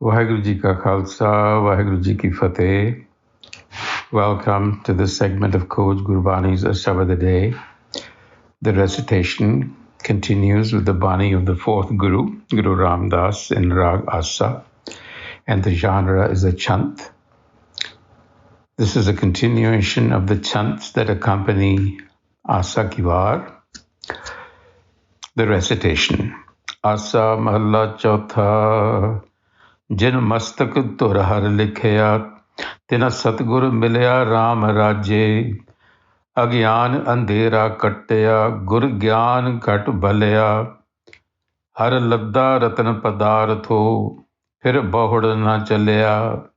Waheguru Ji Ka Khalsa, Waheguru Ji Ki Fateh. Welcome to this segment of Coach Gurbani's a-sabad-a-day. The recitation continues with the Bani of the fourth Guru, Guru Ram Das in Rag Asa, and the genre is a chant. This is a continuation of the chants that accompany Asa Ki War. The recitation. Asa Mahalla Chautha. Jin Masatak Dhur Har Likhia, Tina Satgur Milya Ram Rajye, Agyan Andhera Katya, Gur Gyan Kat Balya, Har Ladda Ratan Padartho, Fir Bahud Na Chalya,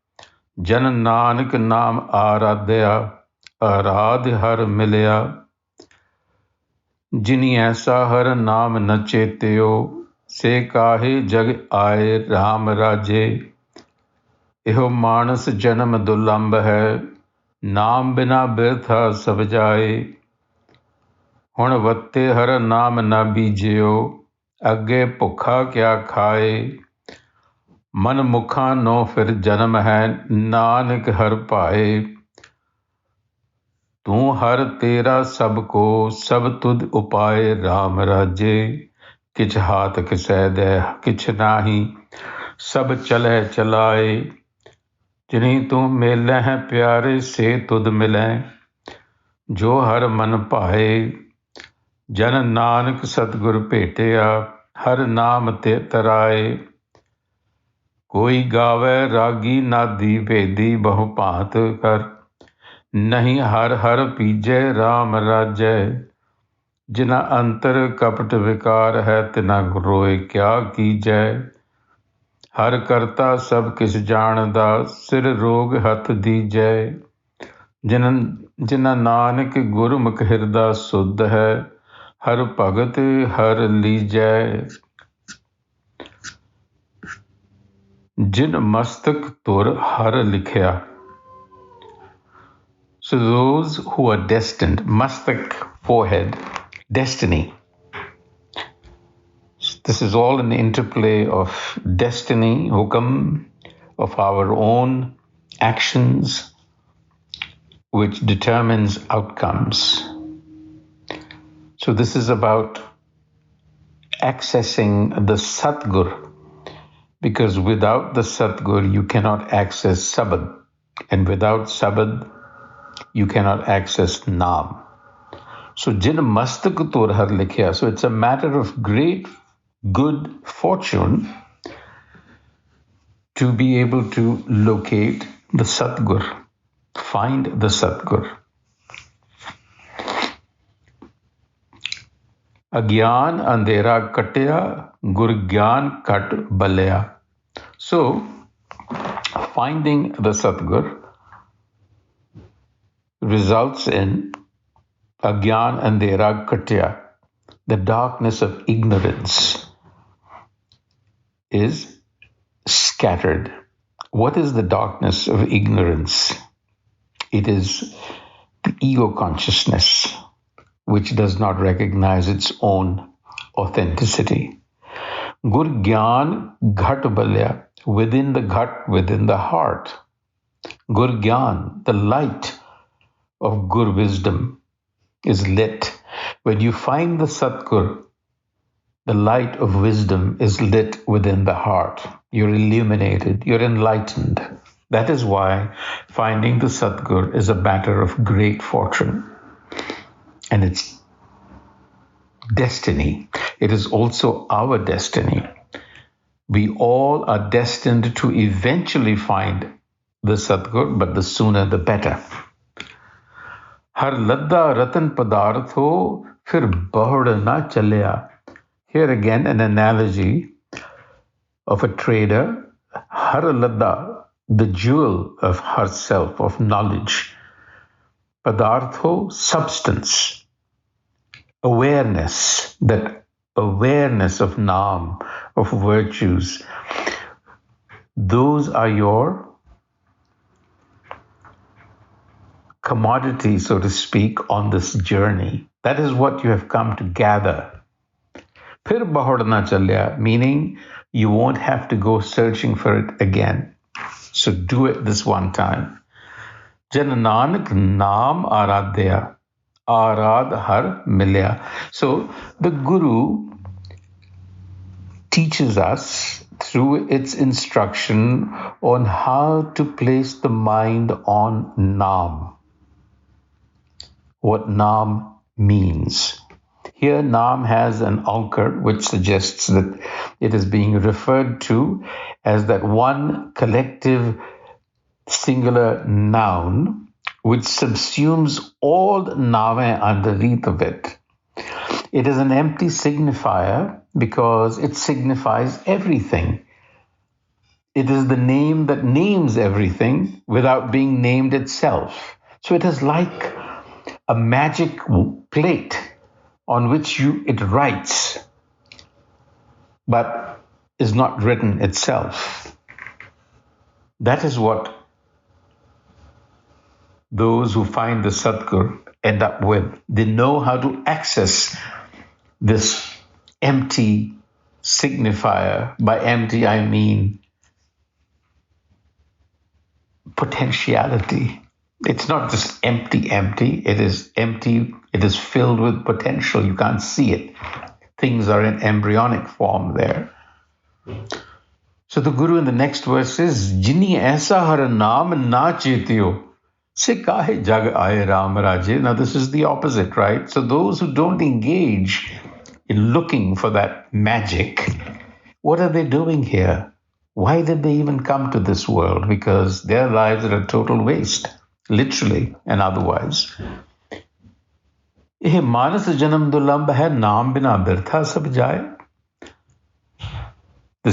Jan Nanak Naam Aradhya, Arad Har Milya, Jini Aisa Har Naam Nachetyo, Se Kahe Jag Aaye Ram Rajye, ਇਹੋ ਮਾਨਸ ਜਨਮ ਦੁਰਲੰਭ ਹੈ ਨਾਮ ਬਿਨਾ ਬਿਰਥਾ ਸਭ ਜਾਏ ਹੁਣ ਵੱਤੇ ਹਰ ਨਾਮ ਨਾ ਬੀਜਿਓ ਅੱਗੇ ਭੁੱਖਾ ਕਿਆ ਖਾਏ ਮਨ ਮੁਖਾਂ ਨੋ ਫਿਰ ਜਨਮ ਹੈ ਨਾਨਕ ਹਰ ਭਾਏ ਤੂੰ ਹਰ ਤੇਰਾ ਸਭ ਕੋ ਸਭ ਤੁਧ ਉਪਾਏ ਰਾਮ ਰਾਜੇ ਕਿਛ ਹਾਥ ਕਿਸੈ ਦੇ ਕਿਛ ਨਾਹੀ ਸਭ ਚਲੇ ਚਲਾਏ जिन्हीं तू मेले हैं प्यारे से तुद मिले जो हर मन भाए जन नानक सतगुर भेटिया हर नाम ते तराए कोई गावे रागी नादी भेदी बहु भांत कर नहीं हर हर पीजे राम राजै जिना अंतर कपट विकार है तिना रोए क्या कीजै हर करता सब किस जानदा सिर रोग हथ दीजै जिना नानक गुरमुख हिरदा सुध है हर भगत हर लीजै जिन मस्तक धुर हर लिखिया. So those who are destined, mastak, forehead, destiny. This is all an interplay of destiny, hukam, of our own actions, which determines outcomes. So this is about accessing the Satgur, because without the Satgur, you cannot access Sabad. And without Sabad, you cannot access Naam. So Jin Masatak Dhur Har Likhia. So it's a matter of great good fortune to be able to locate the Satgur, find the Satgur. Agyan andhera katya, gur gyan kat balya. So, finding the Satgur results in agyan andhera katya, the darkness of ignorance is scattered. What is the darkness of ignorance? It is the ego consciousness, which does not recognize its own authenticity. Gur Gyan Ghat Balya, within the ghat, within the heart. Gur Gyan, the light of Gur wisdom, is lit. When you find the Satgur, the light of wisdom is lit within the heart. You're illuminated, you're enlightened. That is why finding the Satgur is a matter of great fortune. And it's destiny. It is also our destiny. We all are destined to eventually find the Satgur, but the sooner the better. Har ladda ratan padartho fir bahud na chalya. Here again, an analogy of a trader, har ladda, the jewel of herself, of knowledge. Padartho, substance. Awareness, that awareness of Naam, of virtues. Those are your commodity, so to speak, on this journey. That is what you have come to gather. Phir bahud na chalya, meaning you won't have to go searching for it again. So do it this one time. Jan Nanak Naam Aradhya, Arad Har Milya. So the Guru teaches us through its instruction on how to place the mind on Naam. What Naam means. Here, Naam has an ankar, which suggests that it is being referred to as that one collective singular noun which subsumes all Naame underneath of it. It is an empty signifier because it signifies everything. It is the name that names everything without being named itself. So it is like a magic plate on which it writes, but is not written itself. That is what those who find the Satgur end up with. They know how to access this empty signifier. By empty, I mean potentiality. It's not just empty. It is empty. It is filled with potential. You can't see it. Things are in embryonic form there. So the Guru in the next verse says, Jini aisa har naam na chetiyo, se kahe jag aaye Ram Raje. Now this is the opposite, right? So those who don't engage in looking for that magic, what are they doing here? Why did they even come to this world? Because their lives are a total waste. Literally and otherwise. This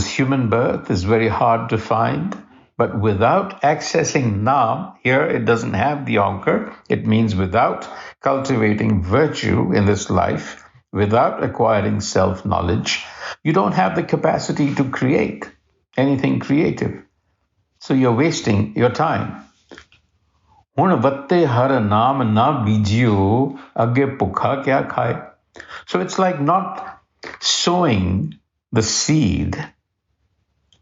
human birth is very hard to find, but without accessing Naam, here it doesn't have the ankar. It means without cultivating virtue in this life, without acquiring self-knowledge, you don't have the capacity to create anything creative. So you're wasting your time. So it's like not sowing the seed.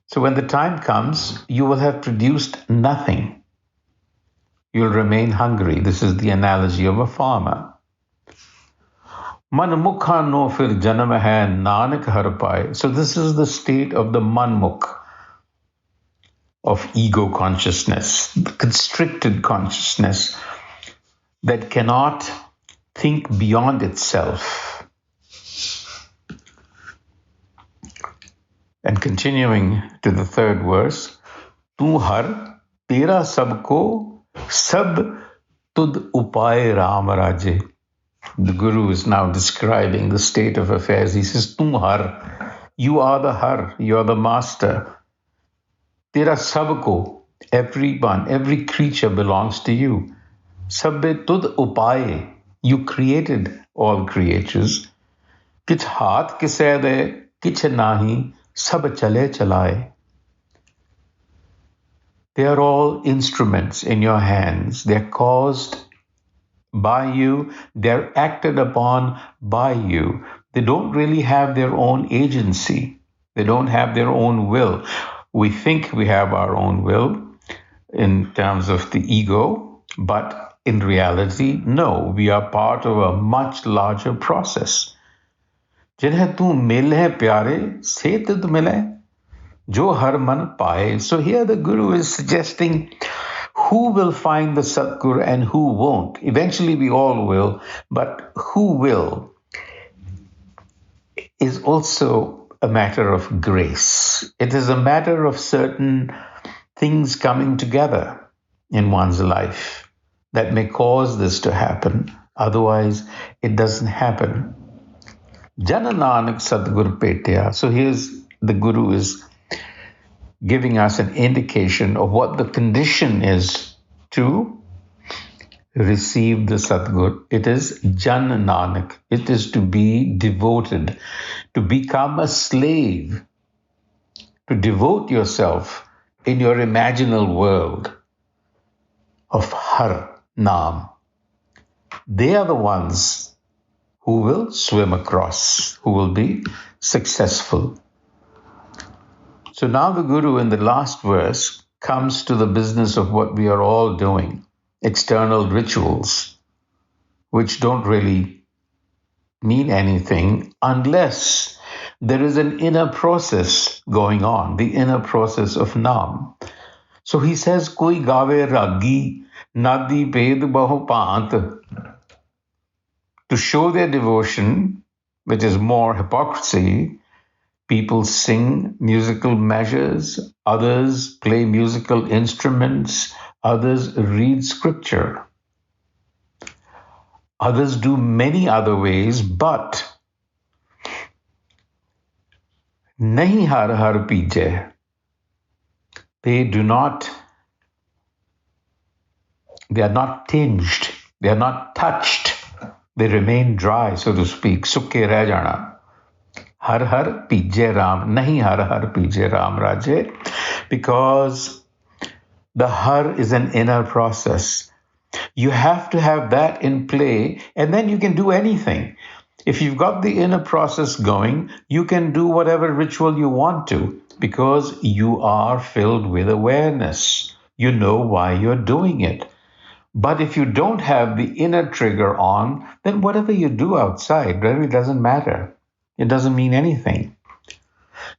So when the time comes, you will have produced nothing. You'll remain hungry. This is the analogy of a farmer. So this is the state of the manmukh, of ego consciousness, constricted consciousness that cannot think beyond itself. And continuing to the third verse, Tu har tera sabko sab tud upaye Ram Raje. The Guru is now describing the state of affairs. He says, Tu har, you are the Har, you are the master. Tera sabko, everyone, every creature belongs to you. Sabbe tud upaye, you created all creatures. Kich haath kise de, kich nahi, sab chale chalaye. They are all instruments in your hands. They're caused by you. They're acted upon by you. They don't really have their own agency. They don't have their own will. We think we have our own will in terms of the ego, but in reality, no, we are part of a much larger process. Jinhe tu mil hai pyare, se tad mile, jo har man paaye. So here the Guru is suggesting who will find the Satgur and who won't. Eventually we all will, but who will is also a matter of grace. It is a matter of certain things coming together in one's life that may cause this to happen. Otherwise, it doesn't happen. Jana Nanak Sadgur Petya. So here's the Guru is giving us an indication of what the condition is to receive the Sadgur. It is Jan Nanak. It is to be devoted, to become a slave, to devote yourself in your imaginal world of Har Naam. They are the ones who will swim across, who will be successful. So now the Guru in the last verse comes to the business of what we are all doing, external rituals, which don't really mean anything unless there is an inner process going on, the inner process of Nam. So he says, Koi gave ragi, nadi ped bahu pant. To show their devotion, which is more hypocrisy, people sing musical measures, others play musical instruments, others read scripture. Others do many other ways, but nahi har har pije. They are not tinged, they are not touched. They remain dry, so to speak. Sukke reh jana. Har har pije Ram, nahi har har pije Ram Raje, because the har is an inner process. You have to have that in play, and then you can do anything. If you've got the inner process going, you can do whatever ritual you want to, because you are filled with awareness. You know why you're doing it. But if you don't have the inner trigger on, then whatever you do outside really doesn't matter. It doesn't mean anything.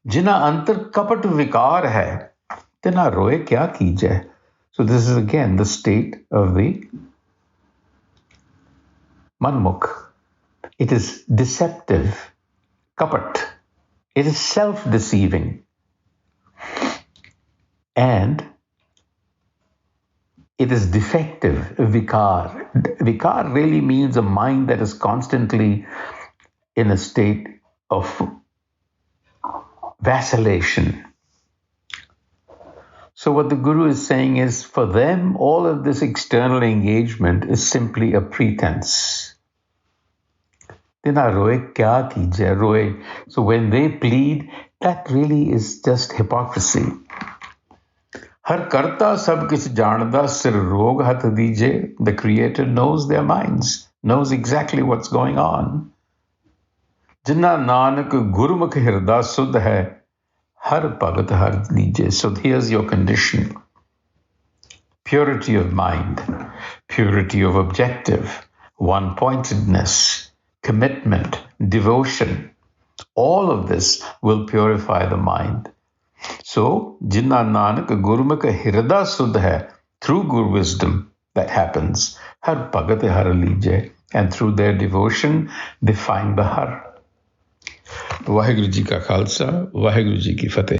Jina antar kapat vikar hai, tina roye kya kije. So this is again the state of the manmukh. It is deceptive, kapat. It is self-deceiving. And it is defective, vikar. Vikar really means a mind that is constantly in a state of vacillation. So what the Guru is saying is, for them, all of this external engagement is simply a pretense. So when they plead, that really is just hypocrisy. Har karta sab kis jaanda sir rog hath dije. The Creator knows their minds, knows exactly what's going on. Jinna nanak gurmukh hirda sudh hai, har bhagat har dije. So here's your condition. Purity of mind, purity of objective, one-pointedness, commitment, devotion. All of this will purify the mind. So, Jinna Nanak Gurmukh Hirda Sudh hai, through Guru wisdom that happens. Har Bhagat Har Lije. And through their devotion, they find the Har. Vaheguru Ji Ka Khalsa, Vaheguru Ji Ki Fateh.